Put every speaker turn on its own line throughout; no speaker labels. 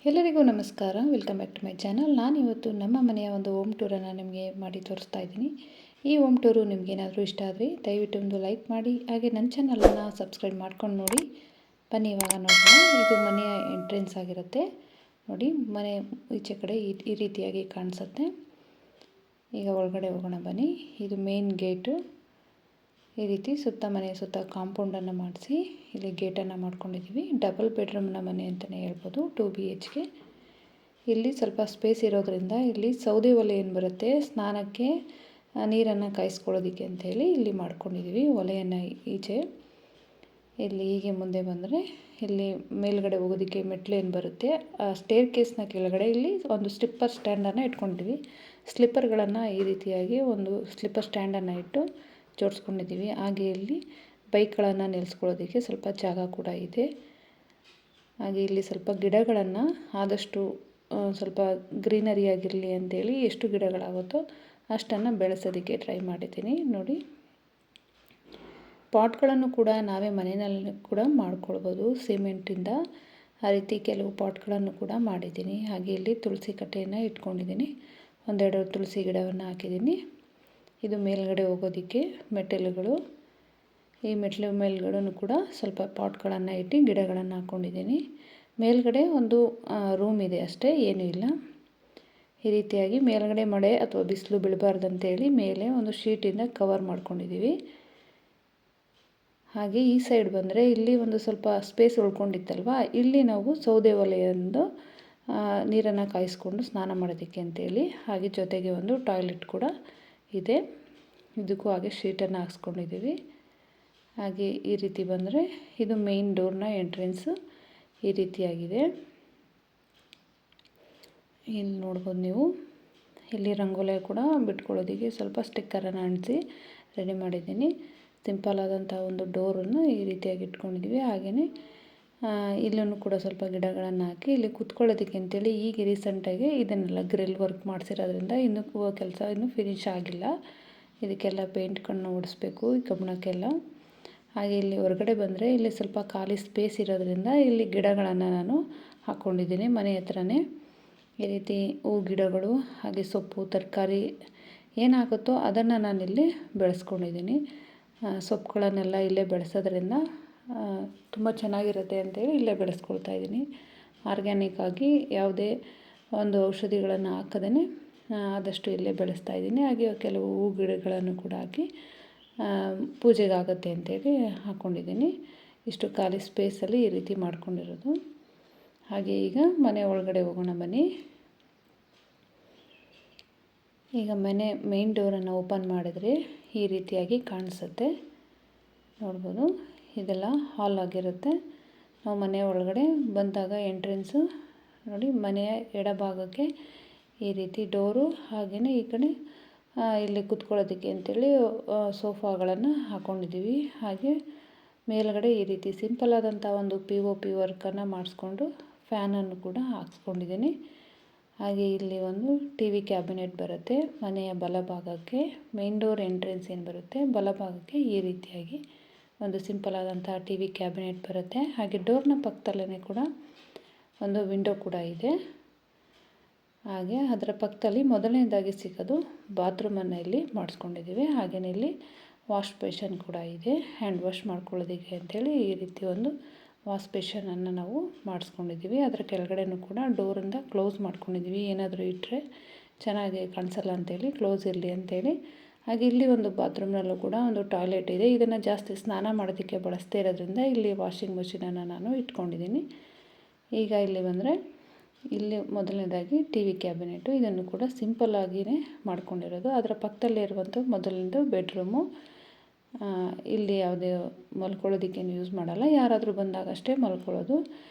ಎಲ್ಲರಿಗೂ ನಮಸ್ಕಾರ. Welcome back to my channel. ನಾನಿವತ್ತು ನಮ್ಮ ಮನೆಯ ಒಂದು ಹೋಮ್ ಟೂರನ್ನು ನಿಮಗೆ ಮಾಡಿ ತೋರಿಸ್ತಾ ಇದ್ದೀನಿ. ಈ ಹೋಮ್ ಟೂರು ನಿಮಗೇನಾದರೂ ಇಷ್ಟ ಆದರೆ ದಯವಿಟ್ಟು ಒಂದು ಲೈಕ್ ಮಾಡಿ, ಹಾಗೆ ನನ್ನ ಚಾನಲನ್ನು ಸಬ್ಸ್ಕ್ರೈಬ್ ಮಾಡ್ಕೊಂಡು ನೋಡಿ. ಬನ್ನಿ ಇವಾಗ ನೋಡೋಣ. ಇದು ಮನೆಯ ಎಂಟ್ರೆನ್ಸ್ ಆಗಿರುತ್ತೆ ನೋಡಿ. ಮನೆ ಈಚೆ ಕಡೆ ಈ ರೀತಿಯಾಗಿ ಕಾಣಿಸುತ್ತೆ. ಈಗ ಒಳಗಡೆ ಹೋಗೋಣ ಬನ್ನಿ. ಇದು ಮೇನ್ ಗೇಟು. ಈ ರೀತಿ ಸುತ್ತ ಮನೆ ಸುತ್ತ ಕಾಂಪೌಂಡನ್ನು ಮಾಡಿಸಿ ಇಲ್ಲಿ ಗೇಟನ್ನು ಮಾಡ್ಕೊಂಡಿದ್ದೀವಿ. ಡಬಲ್ ಬೆಡ್ರೂಮ್ನ ಮನೆ ಅಂತಲೇ ಹೇಳ್ಬೋದು. 2 BHK. ಇಲ್ಲಿ ಸ್ವಲ್ಪ ಸ್ಪೇಸ್ ಇರೋದ್ರಿಂದ ಇಲ್ಲಿ ಸೌದೆ ಒಲೆ ಏನು ಬರುತ್ತೆ ಸ್ನಾನಕ್ಕೆ ನೀರನ್ನು ಕಾಯಿಸ್ಕೊಳ್ಳೋದಕ್ಕೆ ಅಂತೇಳಿ ಇಲ್ಲಿ ಮಾಡ್ಕೊಂಡಿದ್ದೀವಿ ಒಲೆಯನ್ನು ಈಚೆ. ಇಲ್ಲಿ ಹೀಗೆ ಮುಂದೆ ಬಂದರೆ ಇಲ್ಲಿ ಮೇಲ್ಗಡೆ ಹೋಗೋದಕ್ಕೆ ಮೆಟ್ಲು ಏನು ಬರುತ್ತೆ, ಆ ಸ್ಟೇರ್ ಕೇಸ್ನ ಕೆಳಗಡೆ ಇಲ್ಲಿ ಒಂದು ಸ್ಲಿಪ್ಪರ್ ಸ್ಟ್ಯಾಂಡನ್ನು ಇಟ್ಕೊಂಡಿದ್ದೀವಿ. ಸ್ಲಿಪ್ಪರ್ಗಳನ್ನು ಈ ರೀತಿಯಾಗಿ ಒಂದು ಸ್ಲಿಪ್ಪರ್ ಸ್ಟ್ಯಾಂಡನ್ನು ಇಟ್ಟು ಜೋಡಿಸ್ಕೊಂಡಿದ್ದೀವಿ. ಹಾಗೆ ಇಲ್ಲಿ ಬೈಕ್ಗಳನ್ನು ನಿಲ್ಲಿಸ್ಕೊಳ್ಳೋದಕ್ಕೆ ಸ್ವಲ್ಪ ಜಾಗ ಕೂಡ ಇದೆ. ಹಾಗೆ ಇಲ್ಲಿ ಸ್ವಲ್ಪ ಗಿಡಗಳನ್ನು ಆದಷ್ಟು ಸ್ವಲ್ಪ ಗ್ರೀನರಿ ಆಗಿರಲಿ ಅಂತೇಳಿ ಎಷ್ಟು ಗಿಡಗಳಾಗುತ್ತೋ ಅಷ್ಟನ್ನು ಬೆಳೆಸೋದಕ್ಕೆ ಟ್ರೈ ಮಾಡಿದ್ದೀನಿ ನೋಡಿ. ಪಾಟ್ಗಳನ್ನು ಕೂಡ ನಾವೇ ಮನೆಯಲ್ಲಿ ಕೂಡ ಮಾಡ್ಕೊಳ್ಬೋದು ಸಿಮೆಂಟಿಂದ. ಆ ರೀತಿ ಕೆಲವು ಪಾಟ್ಗಳನ್ನು ಕೂಡ ಮಾಡಿದ್ದೀನಿ. ಹಾಗೆ ಇಲ್ಲಿ ತುಳಸಿ ಕಟ್ಟೆಯನ್ನು ಇಟ್ಕೊಂಡಿದ್ದೀನಿ. ಒಂದೆರಡು ತುಳಸಿ ಗಿಡವನ್ನು ಹಾಕಿದ್ದೀನಿ. ಇದು ಮೇಲ್ಗಡೆ ಹೋಗೋದಕ್ಕೆ ಮೆಟ್ಟಿಲುಗಳು. ಈ ಮೆಟ್ಟಿಲು ಮೇಲ್ಗಡೆನೂ ಕೂಡ ಸ್ವಲ್ಪ ಪಾಟ್ಗಳನ್ನು ಇಟ್ಟು ಗಿಡಗಳನ್ನು ಹಾಕ್ಕೊಂಡಿದ್ದೀನಿ. ಮೇಲ್ಗಡೆ ಒಂದು ರೂಮ್ ಇದೆ ಅಷ್ಟೇ, ಏನೂ ಇಲ್ಲ. ಈ ರೀತಿಯಾಗಿ ಮೇಲ್ಗಡೆ ಮಳೆ ಅಥವಾ ಬಿಸಿಲು ಬೀಳಬಾರ್ದಂತೇಳಿ ಮೇಲೆ ಒಂದು ಶೀಟಿಂದ ಕವರ್ ಮಾಡ್ಕೊಂಡಿದ್ದೀವಿ. ಹಾಗೆ ಈ ಸೈಡ್ ಬಂದರೆ ಇಲ್ಲಿ ಒಂದು ಸ್ವಲ್ಪ ಸ್ಪೇಸ್ ಉಳ್ಕೊಂಡಿತ್ತಲ್ವ, ಇಲ್ಲಿ ನಾವು ಸೌದೆ ಒಲೆಯೊಂದು ನೀರನ್ನು ಕಾಯಿಸ್ಕೊಂಡು ಸ್ನಾನ ಮಾಡೋದಕ್ಕೆ ಅಂತೇಳಿ, ಹಾಗೆ ಜೊತೆಗೆ ಒಂದು ಟಾಯ್ಲೆಟ್ ಕೂಡ ಇದೆ. ಇದಕ್ಕೂ ಹಾಗೆ ಶೀಟನ್ನು ಹಾಕ್ಸ್ಕೊಂಡಿದ್ದೀವಿ. ಹಾಗೆ ಈ ರೀತಿ ಬಂದರೆ ಇದು ಮೇನ್ ಡೋರ್ನ ಎಂಟ್ರೆನ್ಸು ಈ ರೀತಿಯಾಗಿದೆ. ಇಲ್ಲಿ ನೋಡ್ಬೋದು ನೀವು. ಇಲ್ಲಿ ರಂಗೋಲಿ ಕೂಡ ಬಿಟ್ಕೊಳ್ಳೋದಕ್ಕೆ ಸ್ವಲ್ಪ ಸ್ಟಿಕ್ಕರನ್ನು ಅಂಟಿಸಿ ರೆಡಿ ಮಾಡಿದ್ದೀನಿ. ಸಿಂಪಲ್ ಆದಂಥ ಒಂದು ಡೋರನ್ನು ಈ ರೀತಿಯಾಗಿ ಇಟ್ಕೊಂಡಿದ್ದೀವಿ. ಹಾಗೆಯೇ ಇಲ್ಲೂ ಕೂಡ ಸ್ವಲ್ಪ ಗಿಡಗಳನ್ನು ಹಾಕಿ ಇಲ್ಲಿ ಕೂತ್ಕೊಳ್ಳೋದಕ್ಕೆ ಅಂತೇಳಿ ಈಗ ರೀಸೆಂಟಾಗಿ ಇದನ್ನೆಲ್ಲ ಗ್ರಿಲ್ ವರ್ಕ್ ಮಾಡಿಸಿರೋದ್ರಿಂದ ಇನ್ನೂ ಕೆಲಸ ಇನ್ನೂ ಫಿನಿಶ್ ಆಗಿಲ್ಲ. ಇದಕ್ಕೆಲ್ಲ ಪೇಂಟ್ ಕಣ್ಣು ಹೊಡಿಸ್ಬೇಕು ಈ ಕಬ್ಬಣಕ್ಕೆಲ್ಲ. ಹಾಗೆ ಇಲ್ಲಿ ಹೊರಗಡೆ ಬಂದರೆ ಇಲ್ಲಿ ಸ್ವಲ್ಪ ಖಾಲಿ ಸ್ಪೇಸ್ ಇರೋದ್ರಿಂದ ಇಲ್ಲಿ ಗಿಡಗಳನ್ನು ನಾನು ಹಾಕ್ಕೊಂಡಿದ್ದೀನಿ ಮನೆ ಹತ್ರನೇ. ಈ ರೀತಿ ಹೂ ಗಿಡಗಳು ಹಾಗೆ ಸೊಪ್ಪು ತರಕಾರಿ ಏನಾಗುತ್ತೋ ಅದನ್ನು ನಾನಿಲ್ಲಿ ಬೆಳೆಸ್ಕೊಂಡಿದ್ದೀನಿ. ಸೊಪ್ಪುಗಳನ್ನೆಲ್ಲ ಇಲ್ಲೇ ಬೆಳೆಸೋದ್ರಿಂದ ತುಂಬ ಚೆನ್ನಾಗಿರುತ್ತೆ ಅಂತೇಳಿ ಇಲ್ಲೇ ಬೆಳೆಸ್ಕೊಳ್ತಾ ಇದ್ದೀನಿ. ಆರ್ಗ್ಯಾನಿಕ್ ಆಗಿ ಯಾವುದೇ ಒಂದು ಔಷಧಿಗಳನ್ನು ಹಾಕದೇ ಆದಷ್ಟು ಇಲ್ಲೇ ಬೆಳೆಸ್ತಾ ಇದ್ದೀನಿ. ಹಾಗೆ ಕೆಲವು ಹೂ ಗಿಡಗಳನ್ನು ಕೂಡ ಹಾಕಿ ಪೂಜೆಗಾಗುತ್ತೆ ಅಂತೇಳಿ ಹಾಕ್ಕೊಂಡಿದ್ದೀನಿ. ಇಷ್ಟು ಖಾಲಿ ಸ್ಪೇಸಲ್ಲಿ ಈ ರೀತಿ ಮಾಡ್ಕೊಂಡಿರೋದು. ಹಾಗೆ ಈಗ ಮನೆ ಒಳಗಡೆ ಹೋಗೋಣ ಬನ್ನಿ. ಈಗ ಮನೆ ಮೇನ್ ಡೋರನ್ನು ಓಪನ್ ಮಾಡಿದರೆ ಈ ರೀತಿಯಾಗಿ ಕಾಣಿಸುತ್ತೆ ನೋಡ್ಬೋದು. ಇದೆಲ್ಲ ಹಾಲ್ ಆಗಿರುತ್ತೆ. ನಾವು ಮನೆ ಒಳಗಡೆ ಬಂದಾಗ ಎಂಟ್ರೆನ್ಸು ನೋಡಿ, ಮನೆಯ ಎಡಭಾಗಕ್ಕೆ ಈ ರೀತಿ ಡೋರು, ಹಾಗೆಯೇ ಈ ಕಡೆ ಇಲ್ಲಿ ಕೂತ್ಕೊಳ್ಳೋದಕ್ಕೆ ಅಂತೇಳಿ ಸೋಫಾಗಳನ್ನು ಹಾಕ್ಕೊಂಡಿದ್ದೀವಿ. ಹಾಗೆ ಮೇಲ್ಗಡೆ ಈ ರೀತಿ ಸಿಂಪಲ್ ಆದಂಥ ಒಂದು POP ವರ್ಕನ್ನು ಮಾಡಿಸ್ಕೊಂಡು ಫ್ಯಾನನ್ನು ಕೂಡ ಹಾಕ್ಸ್ಕೊಂಡಿದ್ದೀನಿ. ಹಾಗೆ ಇಲ್ಲಿ ಒಂದು TV ಕ್ಯಾಬಿನೆಟ್ ಬರುತ್ತೆ ಮನೆಯ ಬಲಭಾಗಕ್ಕೆ. ಮೇನ್ ಡೋರ್ ಎಂಟ್ರೆನ್ಸ್ ಏನು ಬರುತ್ತೆ ಬಲಭಾಗಕ್ಕೆ ಈ ರೀತಿಯಾಗಿ ಒಂದು ಸಿಂಪಲ್ ಆದಂಥ TV ಕ್ಯಾಬಿನೆಟ್ ಬರುತ್ತೆ. ಹಾಗೆ ಡೋರ್ನ ಪಕ್ಕದಲ್ಲೇ ಕೂಡ ಒಂದು ವಿಂಡೋ ಕೂಡ ಇದೆ. ಹಾಗೆ ಅದರ ಪಕ್ಕದಲ್ಲಿ ಮೊದಲನೇದಾಗಿ ಸಿಗೋದು ಬಾತ್ರೂಮನ್ನು ಇಲ್ಲಿ ಮಾಡಿಸ್ಕೊಂಡಿದ್ದೀವಿ. ಹಾಗೆಯೇ ಇಲ್ಲಿ ವಾಶ್ ಬೇಷನ್ ಕೂಡ ಇದೆ, ಹ್ಯಾಂಡ್ ವಾಶ್ ಮಾಡ್ಕೊಳ್ಳೋದಕ್ಕೆ ಅಂತೇಳಿ ಈ ರೀತಿ ಒಂದು ವಾಶ್ ಬೇಷನನ್ನು ನಾವು ಮಾಡಿಸ್ಕೊಂಡಿದ್ದೀವಿ. ಅದರ ಕೆಳಗಡೆನೂ ಕೂಡ ಡೋರಿಂದ ಕ್ಲೋಸ್ ಮಾಡ್ಕೊಂಡಿದ್ದೀವಿ. ಏನಾದರೂ ಇಟ್ಟರೆ ಚೆನ್ನಾಗಿ ಕಾಣಿಸಲ್ಲ ಅಂತೇಳಿ ಕ್ಲೋಸ್ ಇರಲಿ ಅಂತೇಳಿ. ಹಾಗೆ ಇಲ್ಲಿ ಒಂದು ಬಾತ್ರೂಮ್ನಲ್ಲೂ ಕೂಡ ಒಂದು ಟಾಯ್ಲೆಟ್ ಇದೆ. ಇದನ್ನು ಜಾಸ್ತಿ ಸ್ನಾನ ಮಾಡೋದಕ್ಕೆ ಬಳಸ್ತಾ ಇರೋದ್ರಿಂದ ಇಲ್ಲಿ ವಾಷಿಂಗ್ ಮಿಷಿನನ್ನು ನಾನು ಇಟ್ಕೊಂಡಿದ್ದೀನಿ. ಈಗ ಇಲ್ಲಿ ಬಂದರೆ ಇಲ್ಲಿ ಮೊದಲನೇದಾಗಿ TV ಕ್ಯಾಬಿನೆಟು, ಇದನ್ನು ಕೂಡ ಸಿಂಪಲ್ಲಾಗಿಯೇ ಮಾಡ್ಕೊಂಡಿರೋದು. ಅದರ ಪಕ್ಕದಲ್ಲೇ ಇರುವಂಥ ಮೊದಲನೇದು ಬೆಡ್ರೂಮು. ಇಲ್ಲಿ ಯಾವುದೇ ಮಲ್ಕೊಳ್ಳೋದಕ್ಕೇನು ಯೂಸ್ ಮಾಡಲ್ಲ, ಯಾರಾದರೂ ಬಂದಾಗ ಅಷ್ಟೇ ಮಲ್ಕೊಳ್ಳೋದು.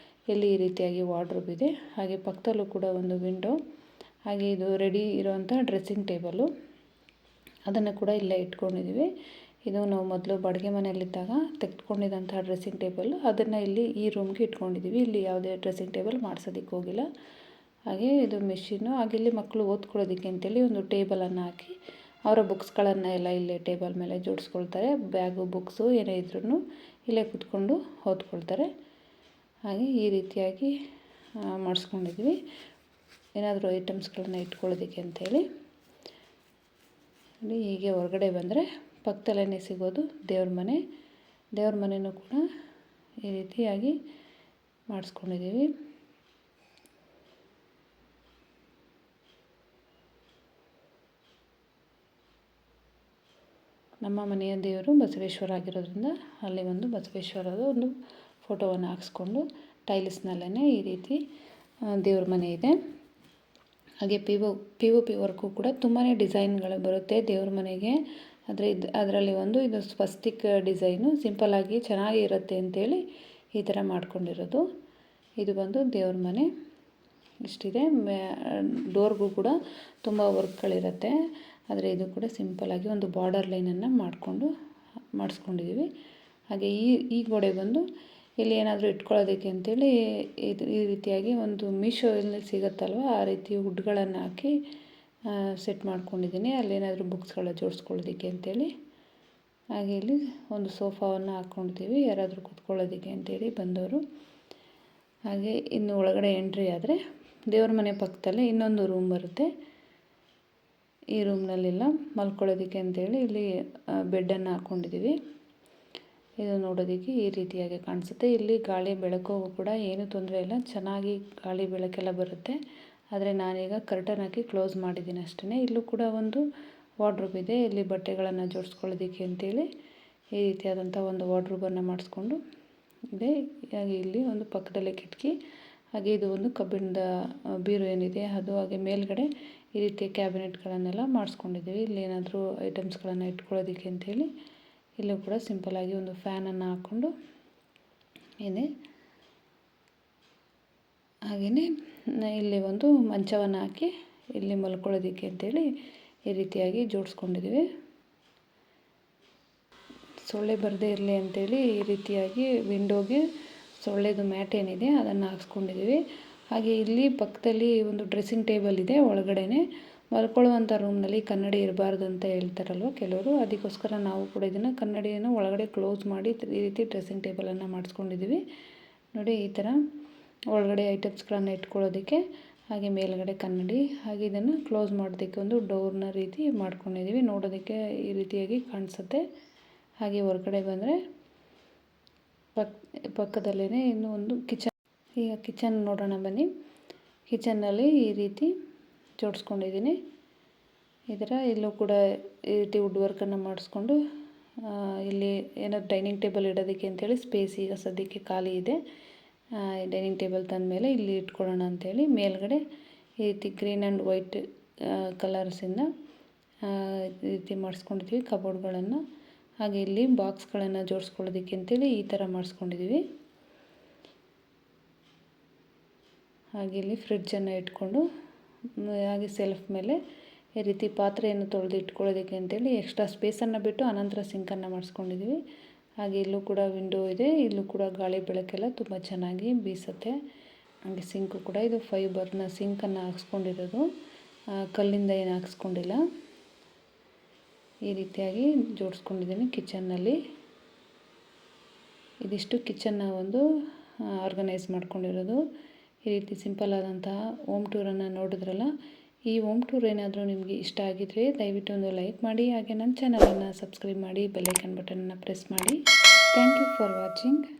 ಇಲ್ಲಿ ಈ ರೀತಿಯಾಗಿ ವಾರ್ಡ್ರೋಬ್ ಇದೆ. ಹಾಗೆ ಪಕ್ಕದಲ್ಲೂ ಕೂಡ ಒಂದು ವಿಂಡೋ. ಹಾಗೆ ಇದು ರೆಡಿ ಇರೋವಂಥ ಡ್ರೆಸ್ಸಿಂಗ್ ಟೇಬಲು, ಅದನ್ನು ಕೂಡ ಇಲ್ಲೇ ಇಟ್ಕೊಂಡಿದ್ದೀವಿ. ಇದು ನಾವು ಮೊದಲು ಬಾಡಿಗೆ ಮನೆಯಲ್ಲಿದ್ದಾಗ ತೆಗೆದುಕೊಂಡಿದ್ದಂಥ ಡ್ರೆಸ್ಸಿಂಗ್ ಟೇಬಲ್, ಅದನ್ನು ಇಲ್ಲಿ ಈ ರೂಮ್ಗೆ ಇಟ್ಕೊಂಡಿದ್ದೀವಿ. ಇಲ್ಲಿ ಯಾವುದೇ ಡ್ರೆಸ್ಸಿಂಗ್ ಟೇಬಲ್ ಮಾಡ್ಸೋದಕ್ಕೆ ಹೋಗಿಲ್ಲ. ಹಾಗೆ ಇದು ಮೆಷಿನ್ನು. ಹಾಗೆ ಇಲ್ಲಿ ಮಕ್ಕಳು ಓದ್ಕೊಳ್ಳೋದಕ್ಕೆ ಅಂತೇಳಿ ಒಂದು ಟೇಬಲನ್ನು ಹಾಕಿ ಅವರ ಬುಕ್ಸ್ಗಳನ್ನು ಎಲ್ಲ ಇಲ್ಲೇ ಟೇಬಲ್ ಮೇಲೆ ಜೋಡಿಸ್ಕೊಳ್ತಾರೆ. ಬ್ಯಾಗು ಬುಕ್ಸು ಏನೇ ಇದ್ರೂ ಇಲ್ಲೇ ಕೂತ್ಕೊಂಡು ಓದ್ಕೊಳ್ತಾರೆ. ಹಾಗೆ ಈ ರೀತಿಯಾಗಿ ಮಾಡಿಸ್ಕೊಂಡಿದ್ವಿ, ಏನಾದರೂ ಐಟಮ್ಸ್ಗಳನ್ನ ಇಟ್ಕೊಳ್ಳೋದಕ್ಕೆ ಅಂಥೇಳಿ. ನೋಡಿ, ಹೀಗೆ ಹೊರಗಡೆ ಬಂದರೆ ಪಕ್ಕದಲ್ಲೇ ಸಿಗೋದು ದೇವ್ರ ಮನೆ. ದೇವ್ರ ಮನೆಯೂ ಕೂಡ ಈ ರೀತಿಯಾಗಿ ಮಾಡಿಸ್ಕೊಂಡಿದ್ದೀವಿ. ನಮ್ಮ ಮನೆಯ ದೇವರು ಬಸವೇಶ್ವರ ಆಗಿರೋದ್ರಿಂದ ಅಲ್ಲಿ ಒಂದು ಬಸವೇಶ್ವರದ ಒಂದು ಫೋಟೋವನ್ನು ಹಾಕ್ಸ್ಕೊಂಡು ಟೈಲ್ಸ್ನಲ್ಲೇ ಈ ರೀತಿ ದೇವ್ರ ಮನೆ ಇದೆ. ಹಾಗೆ ಪಿ ಒ ಪಿ ವರ್ಕು ಕೂಡ ತುಂಬಾ ಡಿಸೈನ್ಗಳು ಬರುತ್ತೆ ದೇವ್ರ ಮನೆಗೆ. ಅದರಲ್ಲಿ ಇದು ಸ್ವಸ್ತಿಕ್ ಡಿಸೈನು ಸಿಂಪಲ್ಲಾಗಿ ಚೆನ್ನಾಗಿ ಇರುತ್ತೆ ಅಂಥೇಳಿ ಈ ಥರ ಮಾಡ್ಕೊಂಡಿರೋದು. ಇದು ಬಂದು ದೇವ್ರ ಮನೆ ಇಷ್ಟಿದೆ. ಡೋರ್ಗೂ ಕೂಡ ತುಂಬ ವರ್ಕ್ಗಳಿರುತ್ತೆ. ಆದರೆ ಇದು ಕೂಡ ಸಿಂಪಲ್ಲಾಗಿ ಒಂದು ಬಾರ್ಡರ್ ಲೈನನ್ನು ಮಾಡಿಸ್ಕೊಂಡಿದ್ದೀವಿ. ಹಾಗೆ ಈ ಗೋಡೆ ಬಂದು ಇಲ್ಲಿ ಏನಾದರೂ ಇಟ್ಕೊಳ್ಳೋದಕ್ಕೆ ಅಂಥೇಳಿ ಈ ರೀತಿಯಾಗಿ ಒಂದು ಮೀಶೋಲ್ಲಿ ಸಿಗುತ್ತಲ್ವ, ಆ ರೀತಿ ವುಡ್ಗಳನ್ನು ಹಾಕಿ ಸೆಟ್ ಮಾಡ್ಕೊಂಡಿದ್ದೀನಿ. ಅಲ್ಲೇನಾದರೂ ಬುಕ್ಸ್ಗಳ ಜೋಡಿಸ್ಕೊಳ್ಳೋದಕ್ಕೆ ಅಂಥೇಳಿ. ಹಾಗೆ ಇಲ್ಲಿ ಒಂದು ಸೋಫಾವನ್ನು ಹಾಕ್ಕೊಂಡಿದ್ದೀವಿ, ಯಾರಾದರೂ ಕೂತ್ಕೊಳ್ಳೋದಕ್ಕೆ ಅಂಥೇಳಿ ಬಂದವರು. ಹಾಗೆ ಇನ್ನು ಒಳಗಡೆ ಎಂಟ್ರಿ ಆದರೆ ದೇವ್ರ ಮನೆ ಪಕ್ಕದಲ್ಲೇ ಇನ್ನೊಂದು ರೂಮ್ ಬರುತ್ತೆ. ಈ ರೂಮ್ನಲ್ಲೆಲ್ಲ ಮಲ್ಕೊಳ್ಳೋದಕ್ಕೆ ಅಂಥೇಳಿ ಇಲ್ಲಿ ಬೆಡ್ಡನ್ನು ಹಾಕ್ಕೊಂಡಿದ್ದೀವಿ. ಇದು ನೋಡೋದಕ್ಕೆ ಈ ರೀತಿಯಾಗಿ ಕಾಣಿಸುತ್ತೆ. ಇಲ್ಲಿ ಗಾಳಿ ಬೆಳಕು ಕೂಡ ಏನೂ ತೊಂದರೆ ಇಲ್ಲ, ಚೆನ್ನಾಗಿ ಗಾಳಿ ಬೆಳಕೆಲ್ಲ ಬರುತ್ತೆ. ಆದರೆ ನಾನೀಗ ಕರ್ಟನ್ ಹಾಕಿ ಕ್ಲೋಸ್ ಮಾಡಿದ್ದೀನಿ ಅಷ್ಟೇ. ಇಲ್ಲೂ ಕೂಡ ಒಂದು ವಾರ್ಡ್ರೋಬ್ ಇದೆ, ಇಲ್ಲಿ ಬಟ್ಟೆಗಳನ್ನು ಜೋಡಿಸ್ಕೊಳ್ಳೋದಕ್ಕೆ ಅಂಥೇಳಿ ಈ ರೀತಿಯಾದಂಥ ಒಂದು ವಾರ್ಡ್ರೋಬನ್ನು ಮಾಡಿಸ್ಕೊಂಡು ಇದೆ. ಹಾಗೆ ಇಲ್ಲಿ ಒಂದು ಪಕ್ಕದಲ್ಲೇ ಕಿಟಕಿ, ಹಾಗೆ ಇದು ಒಂದು ಕಬ್ಬಿಣದ ಬೀರು ಏನಿದೆ ಅದು, ಹಾಗೆ ಮೇಲ್ಗಡೆ ಈ ರೀತಿ ಕ್ಯಾಬಿನೆಟ್ಗಳನ್ನೆಲ್ಲ ಮಾಡಿಸ್ಕೊಂಡಿದ್ದೀವಿ. ಇಲ್ಲಿ ಏನಾದರೂ ಐಟಮ್ಸ್ಗಳನ್ನು ಇಟ್ಕೊಳ್ಳೋದಕ್ಕೆ ಅಂಥೇಳಿ ಇಲ್ಲೂ ಕೂಡ ಸಿಂಪಲ್ಲಾಗಿ ಒಂದು ಫ್ಯಾನನ್ನು ಹಾಕ್ಕೊಂಡು ಇದೆ. ಹಾಗೆಯೇ ಇಲ್ಲಿ ಒಂದು ಮಂಚವನ್ನು ಹಾಕಿ ಇಲ್ಲಿ ಮಲ್ಕೊಳ್ಳೋದಕ್ಕೆ ಅಂಥೇಳಿ ಈ ರೀತಿಯಾಗಿ ಜೋಡಿಸ್ಕೊಂಡಿದ್ದೀವಿ. ಸೊಳ್ಳೆ ಬರದೇ ಇರಲಿ ಅಂಥೇಳಿ ಈ ರೀತಿಯಾಗಿ ವಿಂಡೋಗೆ ಸೊಳ್ಳೆದು ಮ್ಯಾಟ್ ಏನಿದೆ ಅದನ್ನು ಹಾಕ್ಸ್ಕೊಂಡಿದ್ದೀವಿ. ಹಾಗೆ ಇಲ್ಲಿ ಪಕ್ಕದಲ್ಲಿ ಒಂದು ಡ್ರೆಸ್ಸಿಂಗ್ ಟೇಬಲ್ ಇದೆ. ಒಳಗಡೆನೆ ಮಲ್ಕೊಳ್ಳುವಂಥ ರೂಮ್ನಲ್ಲಿ ಕನ್ನಡಿ ಇರಬಾರ್ದು ಅಂತ ಹೇಳ್ತಾರಲ್ವ ಕೆಲವರು, ಅದಕ್ಕೋಸ್ಕರ ನಾವು ಕೂಡ ಇದನ್ನು ಕನ್ನಡಿಯನ್ನು ಒಳಗಡೆ ಕ್ಲೋಸ್ ಮಾಡಿ ಈ ರೀತಿ ಡ್ರೆಸ್ಸಿಂಗ್ ಟೇಬಲನ್ನು ಮಾಡಿಸ್ಕೊಂಡಿದ್ದೀವಿ. ನೋಡಿ, ಈ ಥರ ಒಳಗಡೆ ಐಟಮ್ಸ್ಗಳನ್ನು ಇಟ್ಕೊಳ್ಳೋದಕ್ಕೆ, ಹಾಗೆ ಮೇಲ್ಗಡೆ ಕನ್ನಡಿ, ಹಾಗೆ ಇದನ್ನು ಕ್ಲೋಸ್ ಮಾಡೋದಕ್ಕೆ ಒಂದು ಡೋರ್ನ ರೀತಿ ಮಾಡ್ಕೊಂಡಿದ್ದೀವಿ. ನೋಡೋದಕ್ಕೆ ಈ ರೀತಿಯಾಗಿ ಕಾಣಿಸುತ್ತೆ. ಹಾಗೆ ಹೊರಗಡೆ ಬಂದರೆ ಪಕ್ಕದಲ್ಲೇ ಇನ್ನೂ ಒಂದು ಕಿಚನ್. ಈಗ ಕಿಚನ್ ನೋಡೋಣ ಬನ್ನಿ. ಕಿಚನ್ನಲ್ಲಿ ಈ ರೀತಿ ಜೋಡಿಸ್ಕೊಂಡಿದ್ದೀನಿ. ಈ ಥರ ಇಲ್ಲೂ ಕೂಡ ಈ ರೀತಿ ವುಡ್ ವರ್ಕನ್ನು ಮಾಡಿಸ್ಕೊಂಡು ಇಲ್ಲಿ ಏನಾದ್ರು ಡೈನಿಂಗ್ ಟೇಬಲ್ ಇಡೋದಕ್ಕೆ ಅಂಥೇಳಿ ಸ್ಪೇಸ್ ಈಗ ಸದ್ಯಕ್ಕೆ ಖಾಲಿ ಇದೆ. ಡೈನಿಂಗ್ ಟೇಬಲ್ ತಂದಮೇಲೆ ಇಲ್ಲಿ ಇಟ್ಕೊಳ್ಳೋಣ ಅಂಥೇಳಿ ಮೇಲ್ಗಡೆ ಈ ರೀತಿ ಗ್ರೀನ್ ಆ್ಯಂಡ್ ವೈಟ್ ಕಲರ್ಸಿಂದ ಈ ರೀತಿ ಮಾಡಿಸ್ಕೊಂಡಿದ್ದೀವಿ ಕಬೋರ್ಡ್ಗಳನ್ನು. ಹಾಗೆ ಇಲ್ಲಿ ಬಾಕ್ಸ್ಗಳನ್ನು ಜೋಡಿಸ್ಕೊಳ್ಳೋದಕ್ಕೆ ಅಂಥೇಳಿ ಈ ಥರ ಮಾಡಿಸ್ಕೊಂಡಿದ್ದೀವಿ. ಹಾಗೆ ಇಲ್ಲಿ ಫ್ರಿಡ್ಜನ್ನು ಇಟ್ಕೊಂಡು, ಹಾಗೆ ಸೆಲ್ಫ್ ಮೇಲೆ ಈ ರೀತಿ ಪಾತ್ರೆಯನ್ನು ತೊಳೆದು ಇಟ್ಕೊಳ್ಳೋದಕ್ಕೆ ಅಂಥೇಳಿ ಎಕ್ಸ್ಟ್ರಾ ಸ್ಪೇಸನ್ನು ಬಿಟ್ಟು ಅನಂತರ ಸಿಂಕನ್ನು ಮಾಡಿಸ್ಕೊಂಡಿದ್ದೀವಿ. ಹಾಗೆ ಇಲ್ಲೂ ಕೂಡ ವಿಂಡೋ ಇದೆ, ಇಲ್ಲೂ ಕೂಡ ಗಾಳಿ ಬೆಳಕೆಲ್ಲ ತುಂಬ ಚೆನ್ನಾಗಿ ಬೀಸುತ್ತೆ. ಹಾಗೆ ಸಿಂಕು ಕೂಡ ಇದು ಫೈಬರ್ನ ಸಿಂಕನ್ನು ಹಾಕ್ಸ್ಕೊಂಡಿರೋದು, ಕಲ್ಲಿಂದ ಏನು ಹಾಕ್ಸ್ಕೊಂಡಿಲ್ಲ. ಈ ರೀತಿಯಾಗಿ ಜೋಡಿಸ್ಕೊಂಡಿದ್ದೀನಿ ಕಿಚನ್ನಲ್ಲಿ. ಇದಿಷ್ಟು ಕಿಚನ್ನ ಒಂದು ಆರ್ಗನೈಸ್ ಮಾಡ್ಕೊಂಡಿರೋದು. ಈ ರೀತಿ ಸಿಂಪಲ್ ಆದಂತಹ ಹೋಮ್ ಟೂರನ್ನು ನೋಡಿದ್ರಲ್ಲ. ಈ ಹೋಮ್ ಟೂರ್ ಏನಾದರೂ ನಿಮಗೆ ಇಷ್ಟ ಆಗಿದರೆ ದಯವಿಟ್ಟು ಒಂದು ಲೈಕ್ ಮಾಡಿ, ಹಾಗೆ ನನ್ನ ಚಾನಲನ್ನು ಸಬ್ಸ್ಕ್ರೈಬ್ ಮಾಡಿ, ಬೆಲ್ ಐಕಾನ್ ಬಟನನ್ನು ಪ್ರೆಸ್ ಮಾಡಿ. Thank you for watching.